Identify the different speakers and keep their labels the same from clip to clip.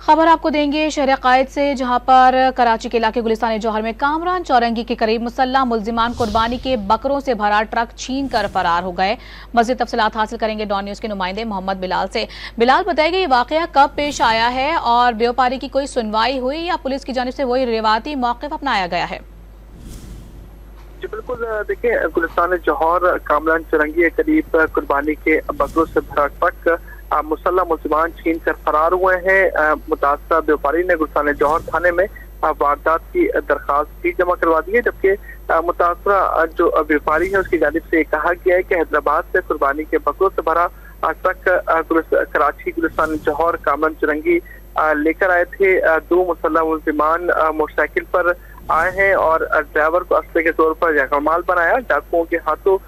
Speaker 1: खबर आपको देंगे शहर कायद से, जहां पर कराची के इलाके गुलिस्तान जौहर में कामरान चौरंगी के करीब मुसल्लह मुल्जिमान कुर्बानी के बकरों से भरा ट्रक छीन कर फरार हो गए। मज़ीद तफसीलात हासिल करेंगे डॉन न्यूज़ के नुमाइंदे मोहम्मद बिलाल से। बिलाल, बताइए ये वाकया कब पेश आया है और व्यापारी की कोई सुनवाई हुई या पुलिस की जानिब से वही रिवायती मौक़िफ़ अपनाया गया है?
Speaker 2: जी बिल्कुल, देखिए गुलिस्तान जौहर कामरान चौरंगी के करीब कुर्बानी के बकरों से भरा ट्रक मुसल्लह मुल्जिमान छीन कर फरार हुए हैं। मुतासरा व्यापारी ने गुलिस्तान जौहर थाने में वारदात की दरखास्त भी जमा करवा दी है, जबकि मुतासरा जो व्यापारी है उसकी जानिब से कहा गया है कि हैदराबाद से कुर्बानी के बकरों से भरा ट्रक कराची गुलिस्तान जौहर कामरान चौरंगी लेकर आए थे। दो मुसल्लह मुल्जिमान मोटरसाइकिल पर आए हैं और ड्राइवर को असले के तौर पर यकमाल बनाया। डाकुओं के हाथों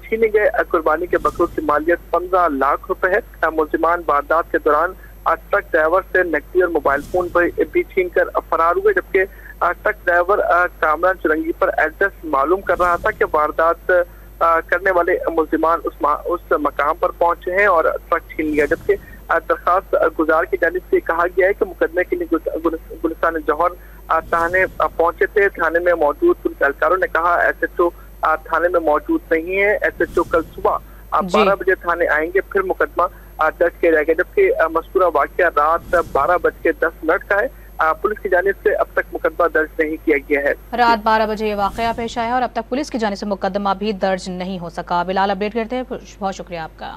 Speaker 2: छीने गए कुर्बानी के बकरों की मालियत 15 लाख रुपए है। मुल्जिमान वारदात के दौरान ट्रक ड्राइवर से नकदी और मोबाइल फोन भी छीन कर फरार हुए, जबकि ट्रक ड्राइवर कामरान चौरंगी पर एड्रेस मालूम कर रहा था कि वारदात करने वाले मुल्जिमान उस मकाम पर पहुंचे हैं और ट्रक छीन लिया। जबकि दरखास्त गुजार की जानिब से कहा गया है कि मुकदमे के लिए गुलिस्तान जौहर थाने पहुंचे थे। थाने में मौजूद पुलिस एहलकारों ने कहा SHO थाने में मौजूद नहीं है, SHO कल सुबह 12 बजे थाने आएंगे, फिर मुकदमा दर्ज किया जाएगा। जबकि मज़कूरा वाक़या रात 12:10 का है। पुलिस की जानिब से अब तक मुकदमा दर्ज नहीं किया गया है।
Speaker 1: रात 12 बजे ये वाक़या पेश आया और अब तक पुलिस की जानिब से मुकदमा भी दर्ज नहीं हो सका। बिलाल, अपडेट करते हैं, बहुत शुक्रिया आपका।